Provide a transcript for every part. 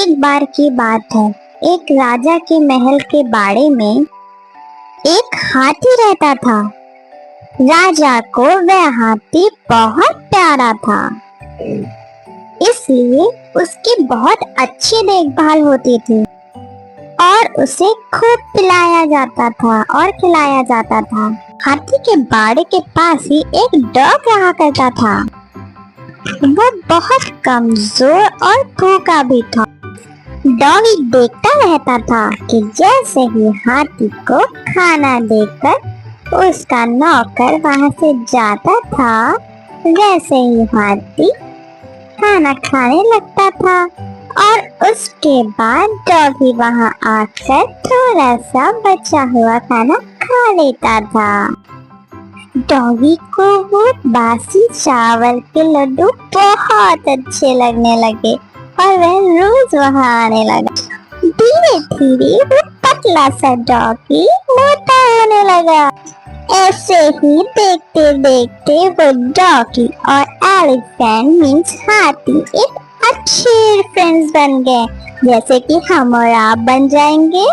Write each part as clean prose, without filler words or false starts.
एक बार की बात है। एक राजा के महल के बाड़े में एक हाथी रहता था। राजा को वह हाथी बहुत प्यारा था, इसलिए उसकी बहुत अच्छी देखभाल होती थी और उसे खूब पिलाया जाता था और खिलाया जाता था। हाथी के बाड़े के पास ही एक डॉग रहा करता था। वो बहुत कमजोर और भूखा भी था। डॉगी देखता रहता था कि जैसे ही हाथी को खाना देकर उसका नौकर वहां से जाता था, वैसे ही हाथी खाना खाने लगता था और उसके बाद डॉगी वहां आकर थोड़ा सा बचा हुआ खाना खा लेता था। डॉगी को वो बासी चावल के लड्डू बहुत अच्छे लगने लगे और वह रोज वहां आने लगा। धीरे धीरे वो पतला सा डॉगी मोटा होने लगा। ऐसे ही देखते देखते वो डॉगी और एलिफेंट मीन्स हाथी एक अच्छे फ्रेंड्स बन गए, जैसे कि हम और आप बन जाएंगे।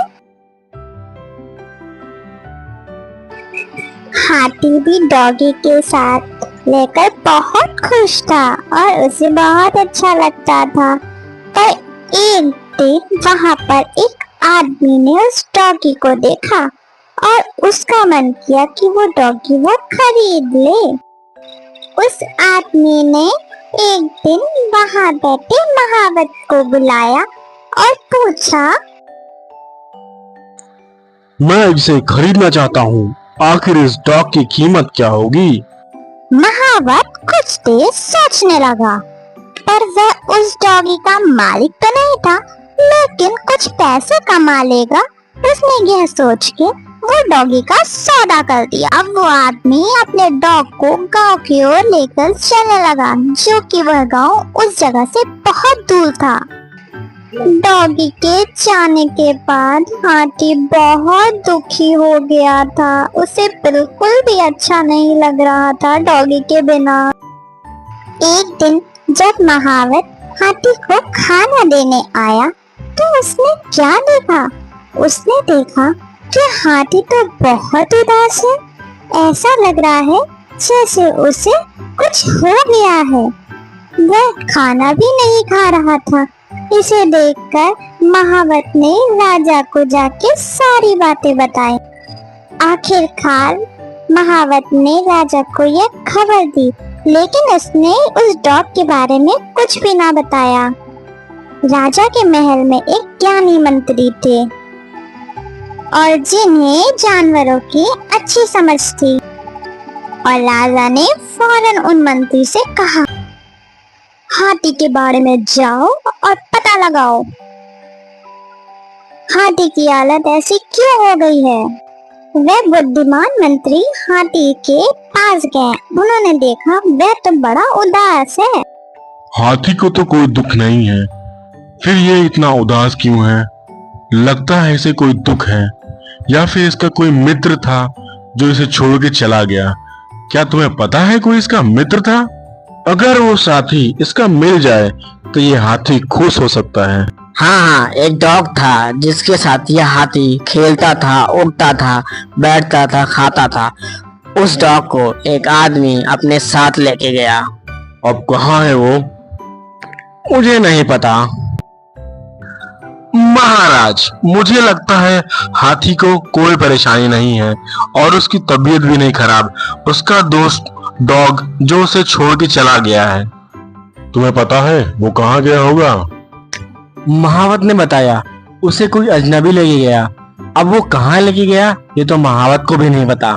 हाथी भी डॉगी के साथ लेकर बहुत खुश था और उसे बहुत अच्छा लगता था। पर एक दिन वहां पर एक आदमी ने उस डॉगी को देखा और उसका मन किया कि वो डॉगी वो खरीद ले। उस आदमी ने एक दिन वहां बैठे महावत को बुलाया और पूछा, मैं इसे खरीदना चाहता हूँ, आखिर इस डॉग की कीमत क्या होगी? महावत कुछ देर सोचने लगा, पर वह उस डॉगी का मालिक तो नहीं था, लेकिन कुछ पैसे कमा लेगा। उसने यह सोच के वो डॉगी का सौदा कर दिया। अब वो आदमी अपने डॉग को गांव की ओर लेकर चलने लगा, जो कि वह गांव उस जगह से बहुत दूर था। डॉगी के जाने के बाद हाथी बहुत दुखी हो गया था। उसे बिल्कुल भी अच्छा नहीं लग रहा था डॉगी के बिना। एक दिन जब महावत हाथी को खाना देने आया तो उसने क्या देखा? उसने देखा कि हाथी तो बहुत उदास है। ऐसा लग रहा है जैसे उसे कुछ हो गया है। वह खाना भी नहीं खा रहा था। इसे देखकर महावत ने राजा को जाके सारी बातें बताई। आखिरकार महावत ने राजा को यह खबर दी, लेकिन उसने उस डॉग के बारे में कुछ भी ना बताया। राजा के महल में एक ज्ञानी मंत्री थे और जिन्हें जानवरों की अच्छी समझ थी, और राजा ने फौरन उन मंत्री से कहा, हाथी के बारे में जाओ और पता लगाओ, हाथी की हालत ऐसी क्यों हो गई है। वह बुद्धिमान मंत्री हाथी के पास गए। उन्होंने देखा वह तो बड़ा उदास है। हाथी को तो कोई दुख नहीं है, फिर ये इतना उदास क्यों है? लगता है इसे कोई दुख है, या फिर इसका कोई मित्र था जो इसे छोड़ के चला गया। क्या तुम्हें पता है कोई इसका मित्र था? अगर वो साथी इसका मिल जाए तो ये हाथी खुश हो सकता है। हाँ, एक डॉग था जिसके साथ यह हाथी खेलता था, उड़ता था, बैठता था, खाता था। उस डॉग को एक आदमी अपने साथ लेके गया। अब कहाँ है वो? मुझे नहीं पता। महाराज, मुझे लगता है हाथी को कोई परेशानी नहीं है और उसकी तबीयत भी नहीं खराब। उसका दोस्त डॉग जो उसे छोड़ के चला गया है। तुम्हें पता है वो कहाँ गया होगा? महावत ने बताया उसे कोई अजनबी लेके गया। अब वो कहाँ लेके गया ये तो महावत को भी नहीं पता।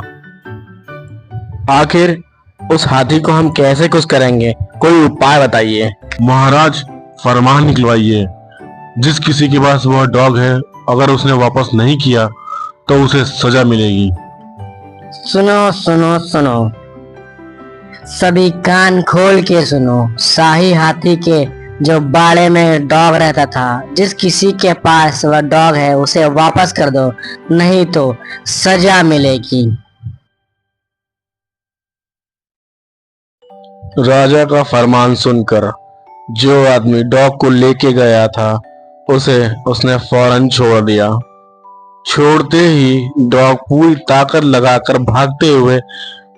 आखिर उस हाथी को हम कैसे खुश करेंगे? कोई उपाय बताइए। महाराज, फरमान निकलवाइए, जिस किसी के पास वह डॉग है, अगर उसने वापस नहीं किया तो उसे सजा मिलेगी। सुनो सुनो सुनो, सभी कान खोल के सुनो। शाही हाथी के जो बाड़े में डॉग रहता था, जिस किसी के पास वह डॉग है उसे वापस कर दो, नहीं तो सजा मिलेगी। राजा का फरमान सुनकर जो आदमी डॉग को लेके गया था उसे उसने फौरन छोड़ दिया। छोड़ते ही डॉग पूरी ताकत लगाकर भागते हुए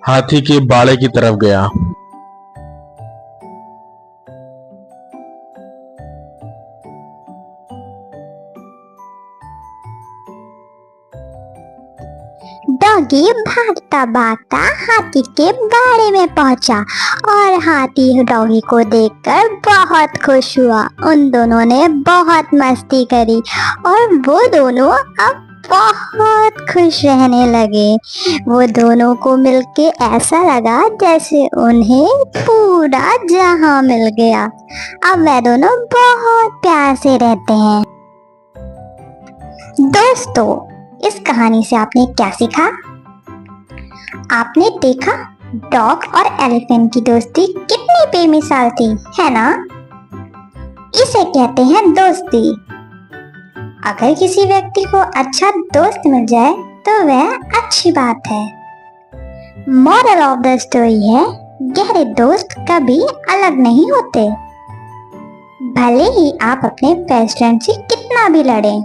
हाथी के बाड़े की तरफ गया। डॉगी भागता भागता हाथी के बाड़े में पहुंचा और हाथी डॉगी को देखकर बहुत खुश हुआ। उन दोनों ने बहुत मस्ती करी और वो दोनों अब बहुत खुश रहने लगे। वो दोनों को मिलके ऐसा लगा जैसे उन्हें पूरा जहां मिल गया। अब वे दोनों बहुत प्यार से रहते हैं। दोस्तों, इस कहानी से आपने क्या सीखा? आपने देखा डॉग और एलिफेंट की दोस्ती कितनी बेमिसाल थी, है ना? इसे कहते हैं दोस्ती। अगर किसी व्यक्ति को अच्छा दोस्त मिल जाए तो वह अच्छी बात है। मॉरल ऑफ द स्टोरी है, गहरे दोस्त कभी अलग नहीं होते। भले ही आप अपने बेस्ट फ्रेंड से कितना भी लड़ें,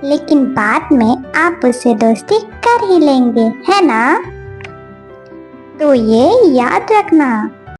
लेकिन बाद में आप उससे दोस्ती कर ही लेंगे, है ना? तो ये याद रखना।